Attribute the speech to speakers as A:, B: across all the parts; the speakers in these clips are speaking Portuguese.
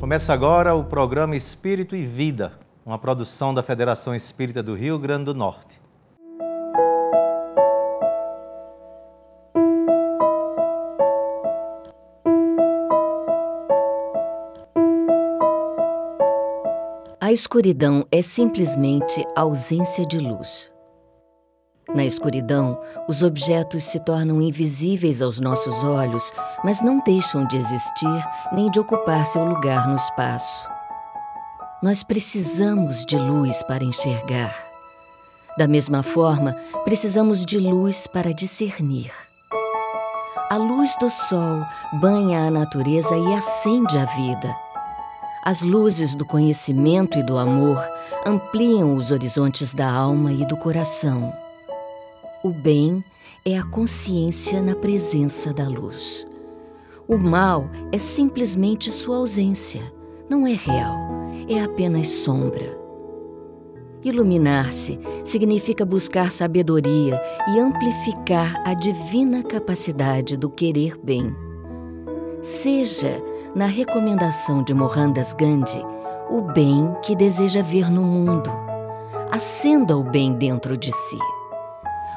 A: Começa agora o programa Espírito e Vida, uma produção da Federação Espírita do Rio Grande do Norte.
B: A escuridão é simplesmente ausência de luz. Na escuridão, os objetos se tornam invisíveis aos nossos olhos, mas não deixam de existir nem de ocupar seu lugar no espaço. Nós precisamos de luz para enxergar. Da mesma forma, precisamos de luz para discernir. A luz do sol banha a natureza e acende a vida. As luzes do conhecimento e do amor ampliam os horizontes da alma e do coração. O bem é a consciência na presença da luz. O mal é simplesmente sua ausência. Não é real, é apenas sombra. Iluminar-se significa buscar sabedoria e amplificar a divina capacidade do querer bem. Seja, na recomendação de Mohandas Gandhi, o bem que deseja ver no mundo. Acenda o bem dentro de si.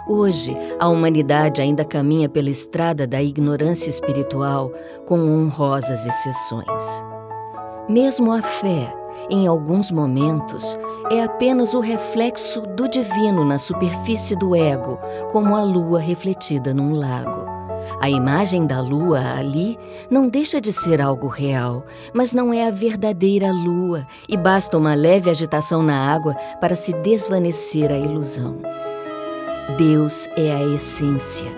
B: Hoje, a humanidade ainda caminha pela estrada da ignorância espiritual, com honrosas exceções. Mesmo a fé, em alguns momentos, é apenas o reflexo do divino na superfície do ego, como a lua refletida num lago. A imagem da lua ali não deixa de ser algo real, mas não é a verdadeira lua e basta uma leve agitação na água para se desvanecer a ilusão. Deus é a essência.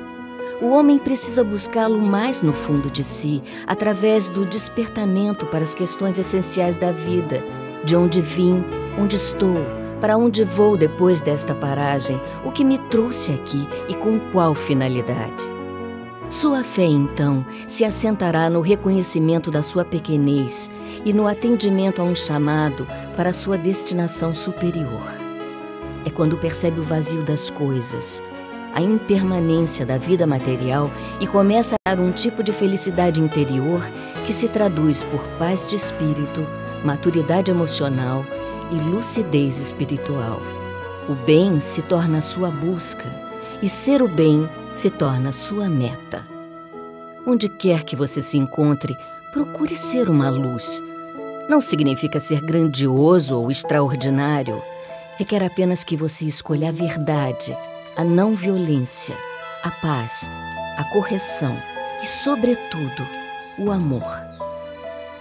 B: O homem precisa buscá-lo mais no fundo de si, através do despertamento para as questões essenciais da vida, de onde vim, onde estou, para onde vou depois desta paragem, o que me trouxe aqui e com qual finalidade. Sua fé, então, se assentará no reconhecimento da sua pequenez e no atendimento a um chamado para a sua destinação superior. É quando percebe o vazio das coisas, a impermanência da vida material e começa a dar um tipo de felicidade interior que se traduz por paz de espírito, maturidade emocional e lucidez espiritual. O bem se torna sua busca e ser o bem se torna sua meta. Onde quer que você se encontre, procure ser uma luz. Não significa ser grandioso ou extraordinário. Requer apenas que você escolha a verdade, a não violência, a paz, a correção e, sobretudo, o amor.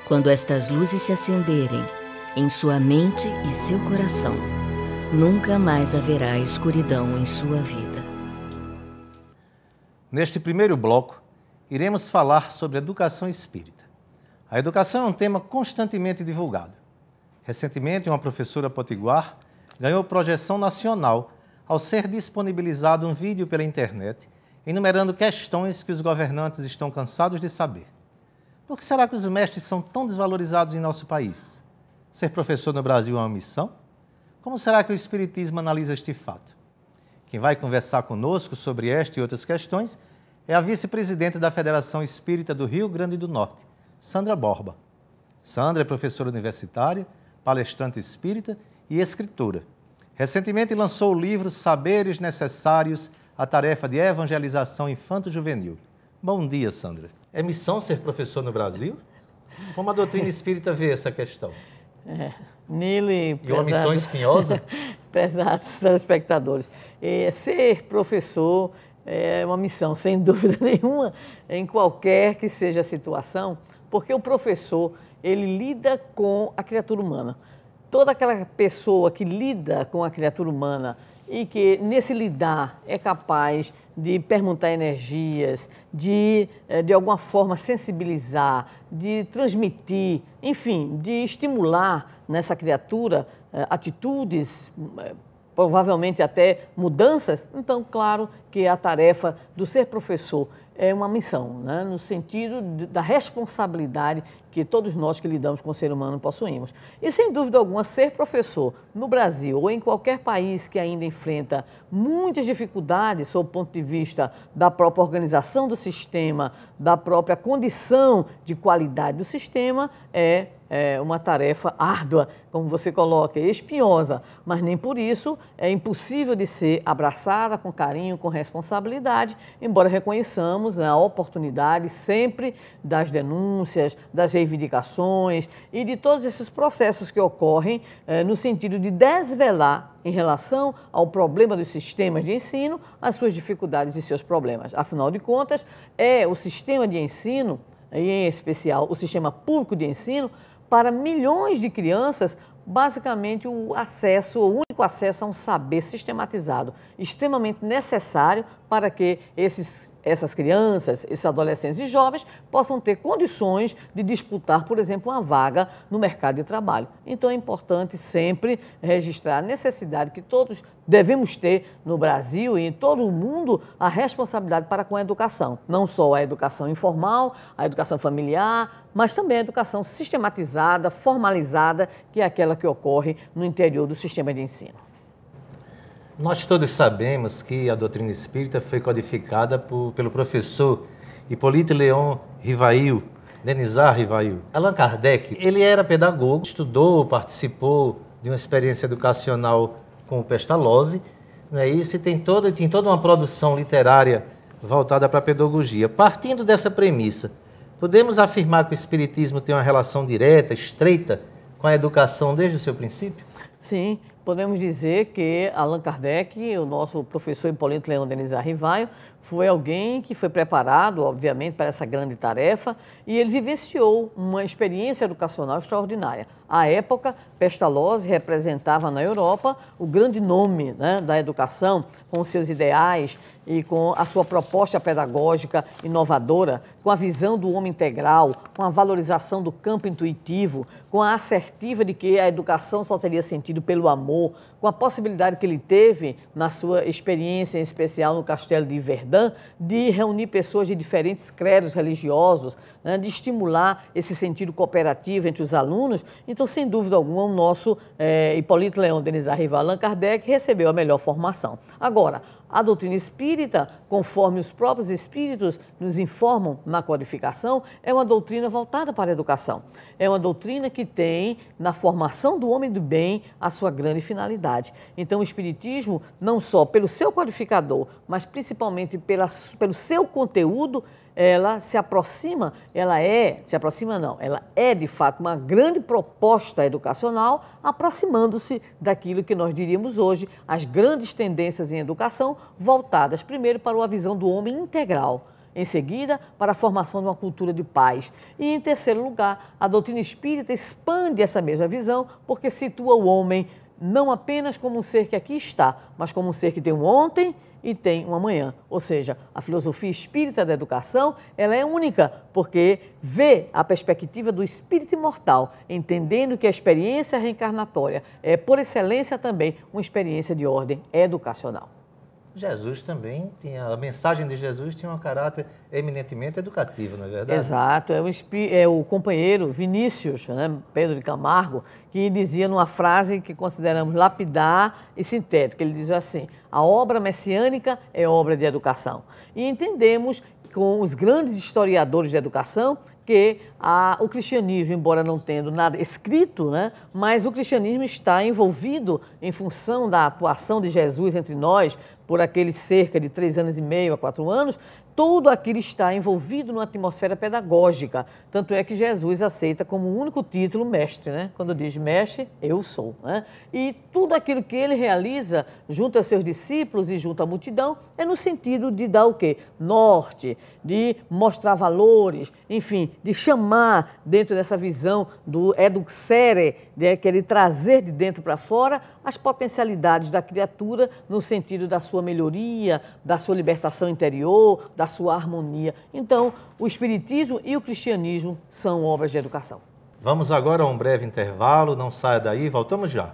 B: Quando estas luzes se acenderem em sua mente e seu coração, nunca mais haverá escuridão em sua vida.
A: Neste primeiro bloco, iremos falar sobre educação espírita. A educação é um tema constantemente divulgado. Recentemente, uma professora potiguar ganhou projeção nacional ao ser disponibilizado um vídeo pela internet enumerando questões que os governantes estão cansados de saber. Por que será que os mestres são tão desvalorizados em nosso país? Ser professor no Brasil é uma missão? Como será que o Espiritismo analisa este fato? Quem vai conversar conosco sobre esta e outras questões é a vice-presidente da Federação Espírita do Rio Grande do Norte, Sandra Borba. Sandra é professora universitária, palestrante espírita e escritora. Recentemente lançou o livro Saberes Necessários à Tarefa de Evangelização Infanto-Juvenil. Bom dia, Sandra. É missão ser professor no Brasil? Como a doutrina espírita vê essa questão?
C: Nilo e
A: uma missão espinhosa?
C: Prezados telespectadores. Ser professor é uma missão, sem dúvida nenhuma, em qualquer que seja a situação, porque o professor, ele lida com a criatura humana. Toda aquela pessoa que lida com a criatura humana e que, nesse lidar, é capaz de permutar energias, de alguma forma, sensibilizar, de transmitir, enfim, de estimular nessa criatura atitudes, provavelmente até mudanças. Então, claro que a tarefa do ser professor é uma missão, né? No sentido da responsabilidade que todos nós que lidamos com o ser humano possuímos. E, sem dúvida alguma, ser professor no Brasil ou em qualquer país que ainda enfrenta muitas dificuldades sob o ponto de vista da própria organização do sistema, da própria condição de qualidade do sistema, é uma tarefa árdua, como você coloca, espinhosa, mas nem por isso é impossível de ser abraçada com carinho, com responsabilidade, embora reconheçamos a oportunidade sempre das denúncias, das reivindicações e de todos esses processos que ocorrem no sentido de desvelar em relação ao problema dos sistemas de ensino, as suas dificuldades e seus problemas. Afinal de contas, é o sistema de ensino, e em especial o sistema público de ensino, para milhões de crianças, basicamente o único acesso a um saber sistematizado, extremamente necessário para que essas crianças, esses adolescentes e jovens possam ter condições de disputar, por exemplo, uma vaga no mercado de trabalho. Então é importante sempre registrar a necessidade que todos devemos ter no Brasil e em todo o mundo a responsabilidade para com a educação. Não só a educação informal, a educação familiar, mas também a educação sistematizada, formalizada, que é aquela que ocorre no interior do sistema de ensino.
A: Nós todos sabemos que a doutrina espírita foi codificada pelo professor Hippolyte Léon Rivail, Denisard Rivail. Allan Kardec, ele era pedagogo, estudou, participou de uma experiência educacional com o Pestalozzi, não é isso? E tem toda uma produção literária voltada para a pedagogia. Partindo dessa premissa, podemos afirmar que o Espiritismo tem uma relação direta, estreita, com a educação desde o seu princípio?
C: Sim, podemos dizer que Allan Kardec, o nosso professor Hippolyte Léon Denisard Rivail, foi alguém que foi preparado, obviamente, para essa grande tarefa e ele vivenciou uma experiência educacional extraordinária. À época, Pestalozzi representava na Europa o grande nome, né, da educação, com seus ideais e com a sua proposta pedagógica inovadora, com a visão do homem integral, com a valorização do campo intuitivo, com a assertiva de que a educação só teria sentido pelo amor, com a possibilidade que ele teve na sua experiência, em especial no Castelo de Verdun, de reunir pessoas de diferentes credos religiosos, né, de estimular esse sentido cooperativo entre os alunos. Então, sem dúvida alguma, o nosso Hippolyte Léon Denisard Rivail, Allan Kardec, recebeu a melhor formação. Agora, a doutrina espírita, conforme os próprios espíritos nos informam na codificação, é uma doutrina voltada para a educação. É uma doutrina que tem, na formação do homem do bem, a sua grande finalidade. Então, o espiritismo, não só pelo seu codificador, mas principalmente pelo seu conteúdo, ela é de fato uma grande proposta educacional, aproximando-se daquilo que nós diríamos hoje, as grandes tendências em educação, voltadas primeiro para uma visão do homem integral, em seguida para a formação de uma cultura de paz e, em terceiro lugar, a doutrina espírita expande essa mesma visão porque situa o homem não apenas como um ser que aqui está, mas como um ser que tem um ontem e tem um amanhã. Ou seja, a filosofia espírita da educação, ela é única, porque vê a perspectiva do espírito imortal, entendendo que a experiência reencarnatória é, por excelência também, uma experiência de ordem educacional.
A: Jesus também tinha, a mensagem de Jesus tinha um caráter eminentemente educativo, não é verdade?
C: Exato, é o companheiro Vinícius, né, Pedro de Camargo, que dizia numa frase que consideramos lapidar e sintética, ele dizia assim: a obra messiânica é obra de educação. E entendemos com os grandes historiadores de educação que o cristianismo, embora não tendo nada escrito, né, mas o cristianismo está envolvido em função da atuação de Jesus entre nós, por aqueles cerca de 3 anos e meio a 4 anos, tudo aquilo está envolvido numa atmosfera pedagógica. Tanto é que Jesus aceita como único título mestre, né? Quando diz mestre, eu sou. Né? E tudo aquilo que ele realiza junto aos seus discípulos e junto à multidão é no sentido de dar o quê? Norte, de mostrar valores, enfim, de chamar dentro dessa visão do educere, de querer trazer de dentro para fora as potencialidades da criatura no sentido da sua melhoria, da sua libertação interior, da sua harmonia. Então, o espiritismo e o cristianismo são obras de educação.
A: Vamos agora a um breve intervalo, não saia daí, voltamos já.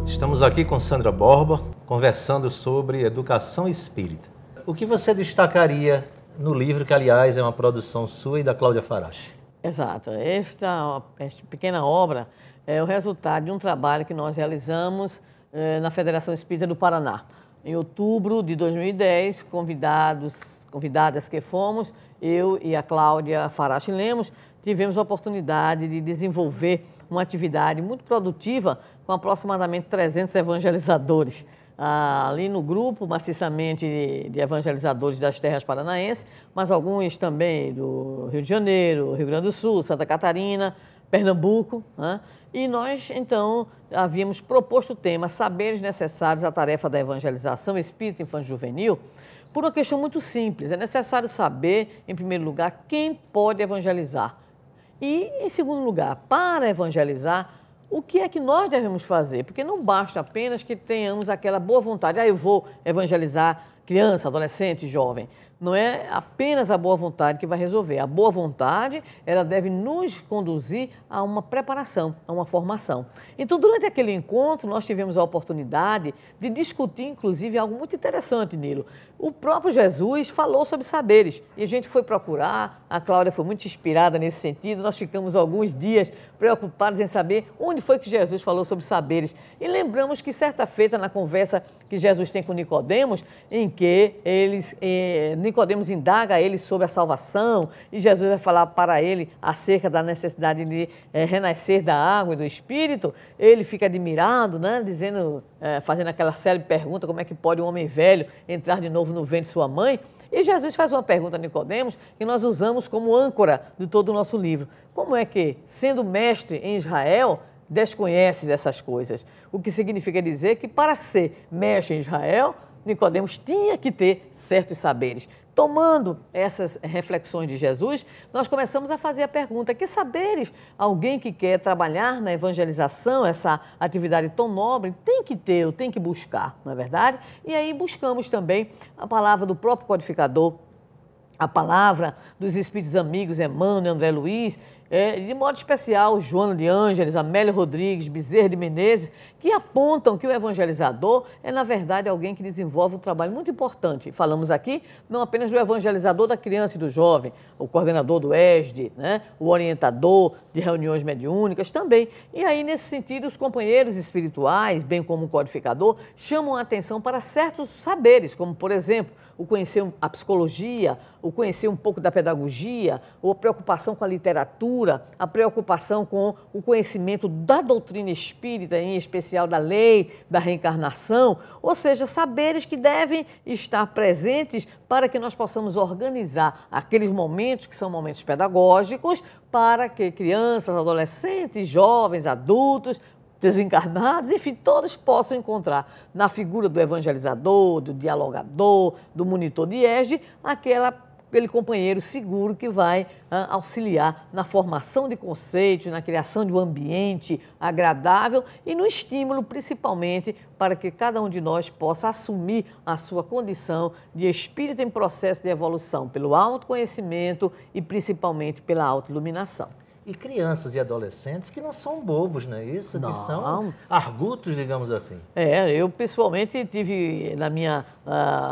A: Estamos aqui com Sandra Borba, conversando sobre educação espírita. O que você destacaria no livro, que aliás é uma produção sua e da Cláudia Farache.
C: Exato. Esta pequena obra é o resultado de um trabalho que nós realizamos na Federação Espírita do Paraná. Em outubro de 2010, convidadas que fomos, eu e a Cláudia Farache Lemos, tivemos a oportunidade de desenvolver uma atividade muito produtiva com aproximadamente 300 evangelizadores. Ali no grupo, maciçamente de evangelizadores das terras paranaenses, mas alguns também do Rio de Janeiro, Rio Grande do Sul, Santa Catarina, Pernambuco, né? E nós, então, havíamos proposto o tema Saberes Necessários à Tarefa da Evangelização Espírita Infantil Juvenil, por uma questão muito simples. É necessário saber, em primeiro lugar, quem pode evangelizar. E, em segundo lugar, para evangelizar, o que é que nós devemos fazer? Porque não basta apenas que tenhamos aquela boa vontade. Eu vou evangelizar criança, adolescente, jovem. Não é apenas a boa vontade que vai resolver. A boa vontade, ela deve nos conduzir a uma preparação, a uma formação. Então, durante aquele encontro, nós tivemos a oportunidade de discutir, inclusive, algo muito interessante, Nilo. O próprio Jesus falou sobre saberes e a gente foi procurar, a Cláudia foi muito inspirada nesse sentido, nós ficamos alguns dias preocupados em saber onde foi que Jesus falou sobre saberes. E lembramos que certa feita, na conversa que Jesus tem com Nicodemos, em que Nicodemos indaga a ele sobre a salvação e Jesus vai falar para ele acerca da necessidade de renascer da água e do Espírito, ele fica admirado, né, fazendo aquela célebre pergunta, como é que pode um homem velho entrar de novo no ventre de sua mãe? E Jesus faz uma pergunta a Nicodemos que nós usamos como âncora de todo o nosso livro. Como é que, sendo mestre em Israel, desconheces essas coisas? O que significa dizer que para ser mestre em Israel, Nicodemos tinha que ter certos saberes. Tomando essas reflexões de Jesus, nós começamos a fazer a pergunta: que saberes alguém que quer trabalhar na evangelização, essa atividade tão nobre, tem que ter, ou tem que buscar, não é verdade? E aí buscamos também a palavra do próprio codificador, a palavra dos espíritos amigos Emmanuel, André Luiz, de modo especial Joana de Ângeles, Amélia Rodrigues, Bezerra de Menezes, que apontam que o evangelizador é, na verdade, alguém que desenvolve um trabalho muito importante. Falamos aqui não apenas do evangelizador da criança e do jovem, o coordenador do ESD, né? O orientador de reuniões mediúnicas também. E aí, nesse sentido, os companheiros espirituais, bem como o codificador, chamam a atenção para certos saberes, como, por exemplo, o conhecer a psicologia, o conhecer um pouco da pedagogia, ou a preocupação com a literatura, a preocupação com o conhecimento da doutrina espírita, em especial da lei, da reencarnação, ou seja, saberes que devem estar presentes para que nós possamos organizar aqueles momentos que são momentos pedagógicos para que crianças, adolescentes, jovens, adultos, desencarnados, enfim, todos possam encontrar na figura do evangelizador, do dialogador, do monitor de ESD, aquele companheiro seguro que vai auxiliar na formação de conceitos, na criação de um ambiente agradável e no estímulo, principalmente, para que cada um de nós possa assumir a sua condição de espírito em processo de evolução, pelo autoconhecimento e, principalmente, pela autoiluminação.
A: E crianças e adolescentes que não são bobos, não é isso?
C: Não.
A: Que são argutos, digamos assim.
C: Eu pessoalmente tive, na minha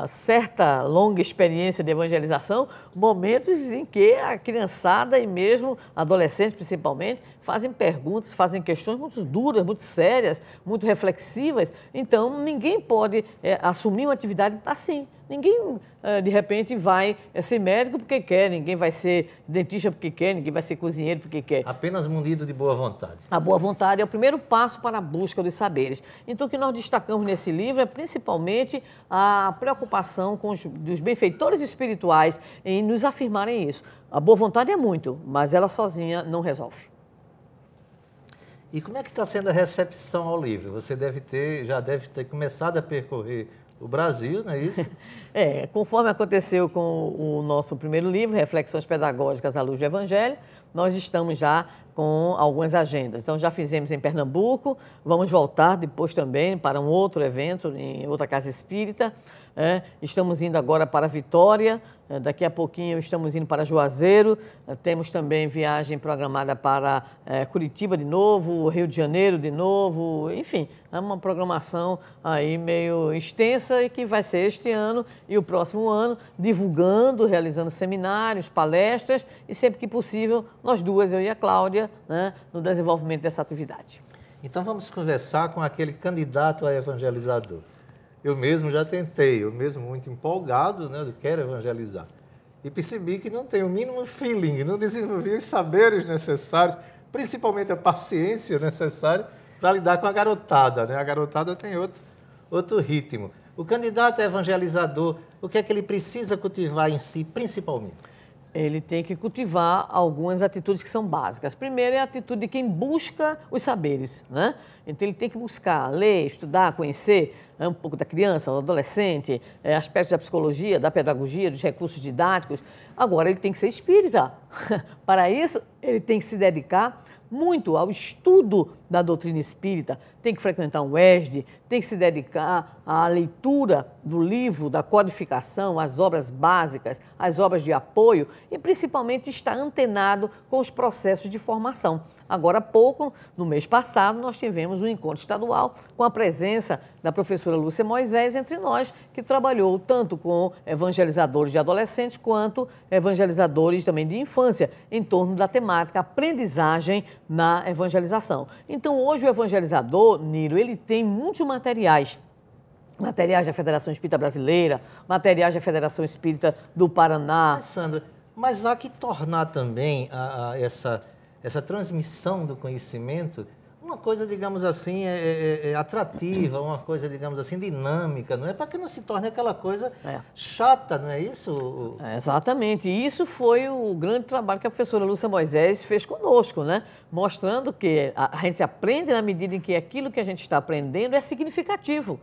C: certa longa experiência de evangelização, momentos em que a criançada e mesmo adolescentes principalmente fazem perguntas, fazem questões muito duras, muito sérias, muito reflexivas. Então, ninguém pode assumir uma atividade assim. Ninguém, de repente, vai ser médico porque quer, ninguém vai ser dentista porque quer, ninguém vai ser cozinheiro porque quer.
A: Apenas munido de boa vontade.
C: A boa vontade é o primeiro passo para a busca dos saberes. Então, o que nós destacamos nesse livro é principalmente a preocupação com dos benfeitores espirituais em nos afirmarem isso. A boa vontade é muito, mas ela sozinha não resolve.
A: E como é que está sendo a recepção ao livro? Você já deve ter começado a percorrer o Brasil, não é isso?
C: Conforme aconteceu com o nosso primeiro livro, Reflexões Pedagógicas à Luz do Evangelho, nós estamos já com algumas agendas. Então, já fizemos em Pernambuco, vamos voltar depois também para um outro evento, em outra casa espírita, Estamos indo agora para Vitória, daqui a pouquinho estamos indo para Juazeiro, temos também viagem programada para Curitiba de novo, Rio de Janeiro de novo, enfim, é uma programação aí meio extensa e que vai ser este ano e o próximo ano, divulgando, realizando seminários, palestras e sempre que possível, nós duas, eu e a Cláudia, né, no desenvolvimento dessa atividade.
A: Então vamos conversar com aquele candidato a evangelizador. Eu mesmo já tentei, eu mesmo muito empolgado, né, eu quero evangelizar. E percebi que não tenho o mínimo feeling, não desenvolvi os saberes necessários, principalmente a paciência necessária para lidar com a garotada, né? A garotada tem outro ritmo. O candidato a evangelizador, o que é que ele precisa cultivar em si, principalmente?
C: Ele tem que cultivar algumas atitudes que são básicas. Primeiro é a atitude de quem busca os saberes, né? Então ele tem que buscar ler, estudar, conhecer um pouco da criança, do adolescente, aspectos da psicologia, da pedagogia, dos recursos didáticos. Agora ele tem que ser espírita. Para isso, ele tem que se dedicar muito ao estudo da doutrina espírita, tem que frequentar um ESD, tem que se dedicar à leitura do livro, da codificação, às obras básicas, às obras de apoio e principalmente estar antenado com os processos de formação. Agora há pouco, no mês passado, nós tivemos um encontro estadual com a presença da professora Lúcia Moisés entre nós, que trabalhou tanto com evangelizadores de adolescentes quanto evangelizadores também de infância, em torno da temática aprendizagem na evangelização. Então, hoje o evangelizador, Nilo, ele tem muitos materiais da Federação Espírita Brasileira, materiais da Federação Espírita do Paraná.
A: Sandra, mas há que tornar também essa transmissão do conhecimento uma coisa, digamos assim, atrativa, uma coisa, digamos assim, dinâmica, não é? Para que não se torne aquela coisa chata, não é isso?
C: Exatamente. E isso foi o grande trabalho que a professora Lúcia Moisés fez conosco, né? Mostrando que a gente aprende na medida em que aquilo que a gente está aprendendo é significativo.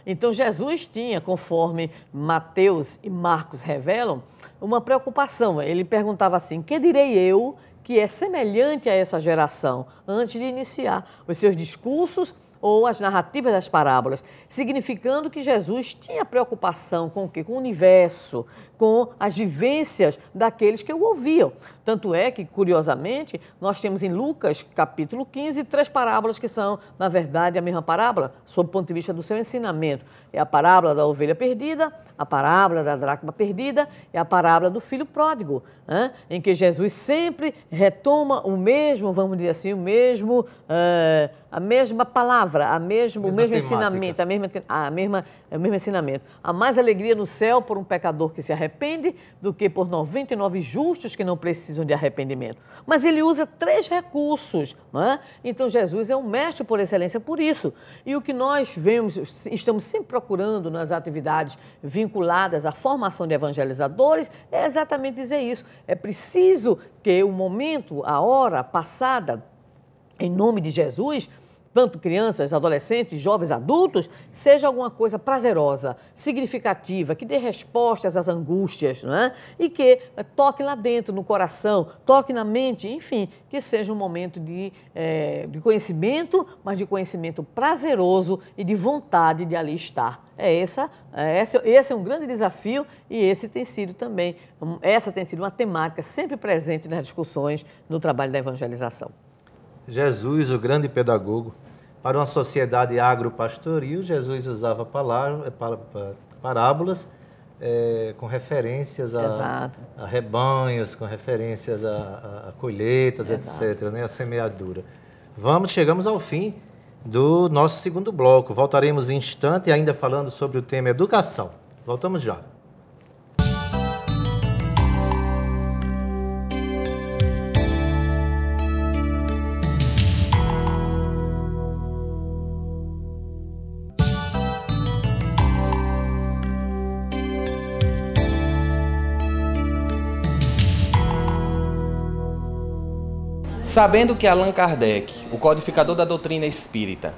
C: Então, Jesus tinha, conforme Mateus e Marcos revelam, uma preocupação. Ele perguntava assim, que direi eu que é semelhante a essa geração, antes de iniciar os seus discursos ou as narrativas das parábolas, significando que Jesus tinha preocupação com o quê? Com o universo, com as vivências daqueles que o ouviam. Tanto é que, curiosamente, nós temos em Lucas, capítulo 15, 3 parábolas que são, na verdade, a mesma parábola, sob o ponto de vista do seu ensinamento. É a parábola da ovelha perdida, a parábola da dracma perdida e a parábola do filho pródigo, em que Jesus sempre retoma o mesmo, vamos dizer assim, a mesma palavra, o mesmo ensinamento, o mesmo ensinamento. Há mais alegria no céu por um pecador que se arrepende do que por 99 justos que não precisam de arrependimento. Mas ele usa 3 recursos, Então Jesus é um mestre por excelência por isso. E o que nós estamos sempre procurando nas atividades vinculadas à formação de evangelizadores é exatamente dizer isso. É preciso que o momento, a hora passada, em nome de Jesus, tanto crianças, adolescentes, jovens, adultos, seja alguma coisa prazerosa, significativa, que dê respostas às angústias, não é? E que toque lá dentro, no coração, toque na mente, enfim, que seja um momento de conhecimento, mas de conhecimento prazeroso e de vontade de ali estar. Esse é um grande desafio e essa tem sido uma temática sempre presente nas discussões no trabalho da evangelização.
A: Jesus, o grande pedagogo, para uma sociedade agropastoril, Jesus usava parábolas com referências a rebanhos, com referências a colheitas, etc., né, a semeadura. Chegamos ao fim do nosso segundo bloco. Voltaremos em instante, ainda falando sobre o tema educação. Voltamos já.
D: Sabendo que Allan Kardec, o codificador da doutrina espírita,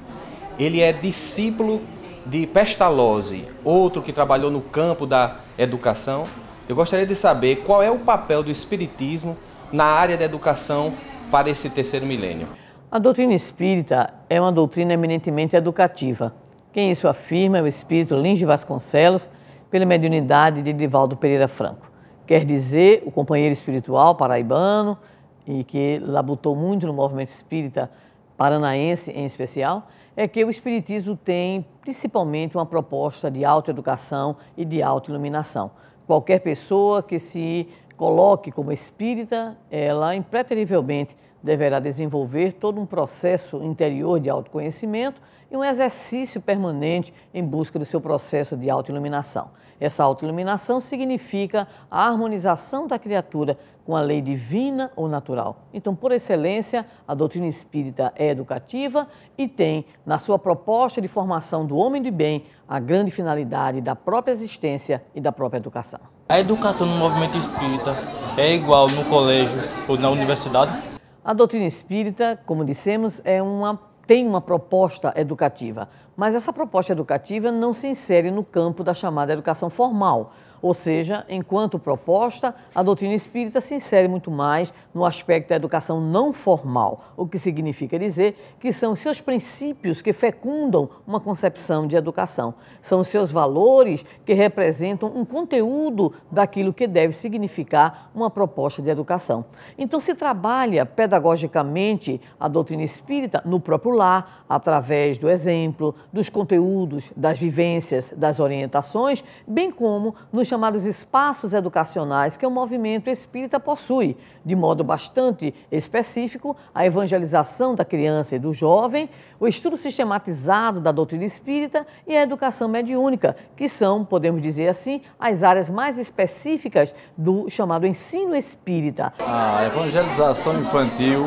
D: ele é discípulo de Pestalozzi, outro que trabalhou no campo da educação, eu gostaria de saber qual é o papel do espiritismo na área da educação para esse terceiro milênio.
C: A doutrina espírita é uma doutrina eminentemente educativa, Quem isso afirma é o espírito Lins de Vasconcelos, pela mediunidade de Divaldo Pereira Franco. Quer dizer, o companheiro espiritual paraibano, e que labutou muito no movimento espírita paranaense em especial, é que o espiritismo tem principalmente uma proposta de autoeducação e de autoiluminação. Qualquer pessoa que se coloque como espírita, ela impreterivelmente deverá desenvolver todo um processo interior de autoconhecimento e um exercício permanente em busca do seu processo de autoiluminação. Essa autoiluminação significa a harmonização da criatura com a lei divina ou natural. Então, por excelência, a doutrina espírita é educativa e tem, na sua proposta de formação do homem de bem, a grande finalidade da própria existência e da própria educação.
E: A educação no movimento espírita é igual no colégio ou na universidade?
C: A doutrina espírita, como dissemos, tem uma proposta educativa, mas essa proposta educativa não se insere no campo da chamada educação formal. Ou seja, enquanto proposta, a doutrina espírita se insere muito mais no aspecto da educação não formal, o que significa dizer que são os seus princípios que fecundam uma concepção de educação. São os seus valores que representam um conteúdo daquilo que deve significar uma proposta de educação. Então, se trabalha pedagogicamente a doutrina espírita no próprio lar, através do exemplo, dos conteúdos, das vivências, das orientações, bem como nos chamados espaços educacionais que o movimento espírita possui, de modo bastante específico, a evangelização da criança e do jovem, o estudo sistematizado da doutrina espírita e a educação mediúnica, que são, podemos dizer assim, as áreas mais específicas do chamado ensino espírita.
F: A evangelização infantil,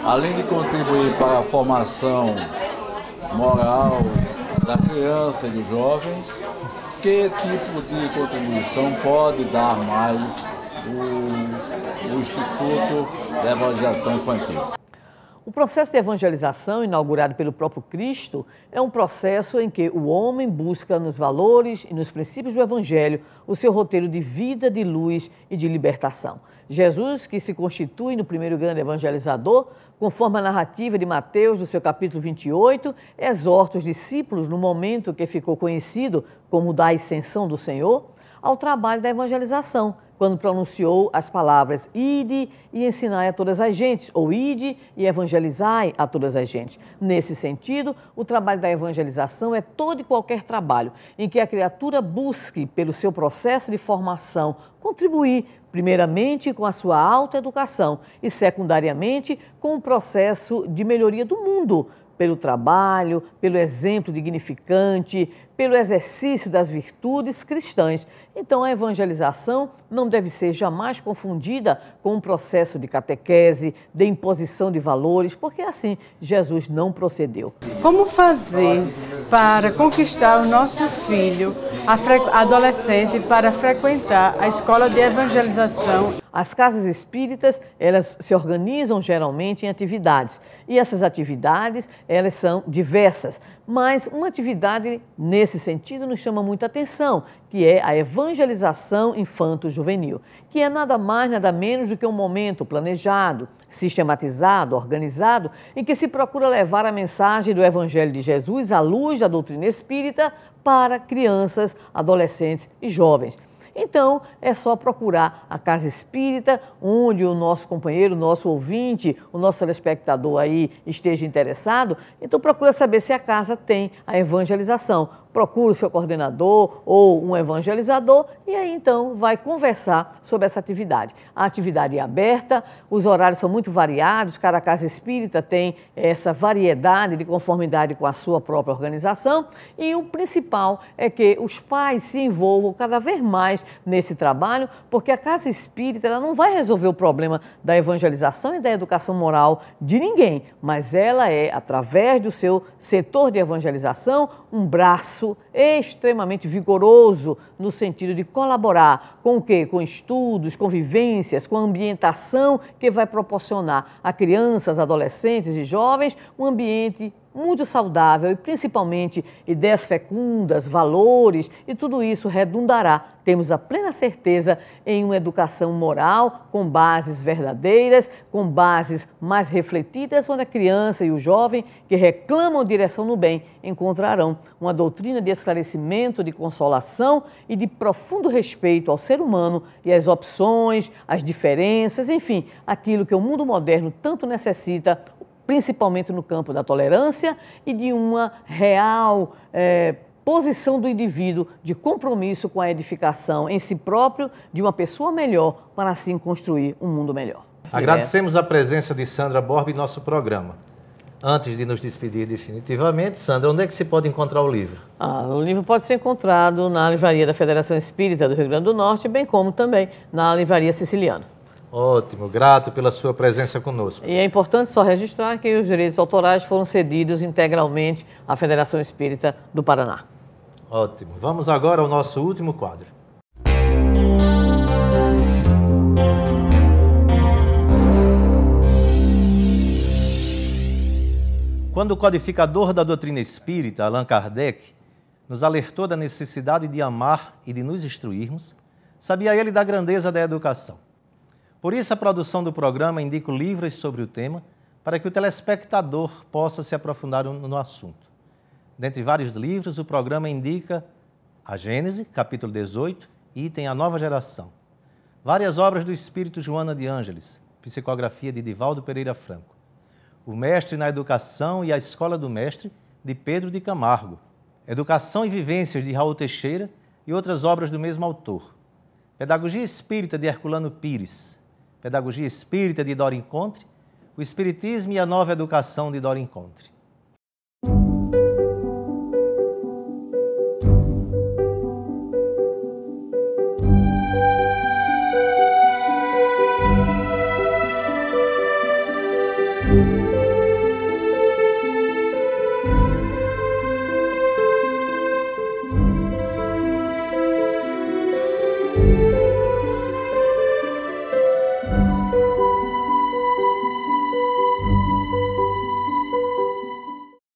F: além de contribuir para a formação moral da criança e dos jovens, que tipo de contribuição pode dar mais o Instituto de Evangelização Infantil?
C: O processo de evangelização, inaugurado pelo próprio Cristo, é um processo em que o homem busca nos valores e nos princípios do Evangelho o seu roteiro de vida, de luz e de libertação. Jesus, que se constitui no primeiro grande evangelizador, conforme a narrativa de Mateus, do seu capítulo 28, exorta os discípulos, no momento que ficou conhecido como da ascensão do Senhor, ao trabalho da evangelização, quando pronunciou as palavras ide e ensinai a todas as gentes, ou ide e evangelizai a todas as gentes. Nesse sentido, o trabalho da evangelização é todo e qualquer trabalho em que a criatura busque, pelo seu processo de formação, contribuir primeiramente com a sua autoeducação e secundariamente com o processo de melhoria do mundo, pelo trabalho, pelo exemplo dignificante, pelo exercício das virtudes cristãs. Então, a evangelização não deve ser jamais confundida com um processo de catequese, de imposição de valores, porque assim Jesus não procedeu.
G: Como fazer para conquistar o nosso filho, adolescente, para frequentar a escola de evangelização?
C: As casas espíritas, elas se organizam geralmente em atividades. E essas atividades, elas são diversas. Mas uma atividade nesse sentido nos chama muita atenção, que é a evangelização infanto-juvenil, que é nada mais, nada menos do que um momento planejado, sistematizado, organizado, em que se procura levar a mensagem do Evangelho de Jesus à luz da doutrina espírita para crianças, adolescentes e jovens. Então, é só procurar a casa espírita, onde o nosso companheiro, o nosso ouvinte, o nosso telespectador aí esteja interessado. Então, procura saber se a casa tem a evangelização. Procura o seu coordenador ou um evangelizador e aí, então, vai conversar sobre essa atividade. A atividade é aberta, os horários são muito variados, cada casa espírita tem essa variedade de conformidade com a sua própria organização e o principal é que os pais se envolvam cada vez mais nesse trabalho, porque a casa espírita ela não vai resolver o problema da evangelização e da educação moral de ninguém, mas ela é, através do seu setor de evangelização, um braço extremamente vigoroso no sentido de colaborar com o quê? Com estudos, com vivências, com a ambientação que vai proporcionar a crianças, adolescentes e jovens um ambiente muito saudável e principalmente ideias fecundas, valores, e tudo isso redundará, temos a plena certeza, em uma educação moral com bases verdadeiras, com bases mais refletidas, onde a criança e o jovem que reclamam direção no bem encontrarão uma doutrina de esclarecimento, de consolação e de profundo respeito ao ser humano e às opções, às diferenças, enfim, aquilo que o mundo moderno tanto necessita, principalmente no campo da tolerância e de uma real posição do indivíduo de compromisso com a edificação em si próprio de uma pessoa melhor, para assim construir um mundo melhor.
A: Agradecemos a presença de Sandra Borba em nosso programa. Antes de nos despedir definitivamente, Sandra, onde é que se pode encontrar o livro?
C: O livro pode ser encontrado na Livraria da Federação Espírita do Rio Grande do Norte, bem como também na Livraria Siciliana.
A: Ótimo, grato pela sua presença conosco.
C: E é importante só registrar que os direitos autorais foram cedidos integralmente à Federação Espírita do Paraná.
A: Ótimo. Vamos agora ao nosso último quadro. Quando o codificador da doutrina espírita, Allan Kardec, nos alertou da necessidade de amar e de nos instruirmos, sabia ele da grandeza da educação. Por isso, a produção do programa indica livros sobre o tema, para que o telespectador possa se aprofundar no assunto. Dentre vários livros, o programa indica a Gênese, capítulo 18, item A Nova Geração. Várias obras do espírito Joana de Ângeles, psicografia de Divaldo Pereira Franco. O Mestre na Educação e a Escola do Mestre, de Pedro de Camargo. Educação e Vivências, de Raul Teixeira e outras obras do mesmo autor. Pedagogia Espírita, de Herculano Pires. Pedagogia Espírita, de Dora Encontre. O Espiritismo e a Nova Educação, de Dora Encontre.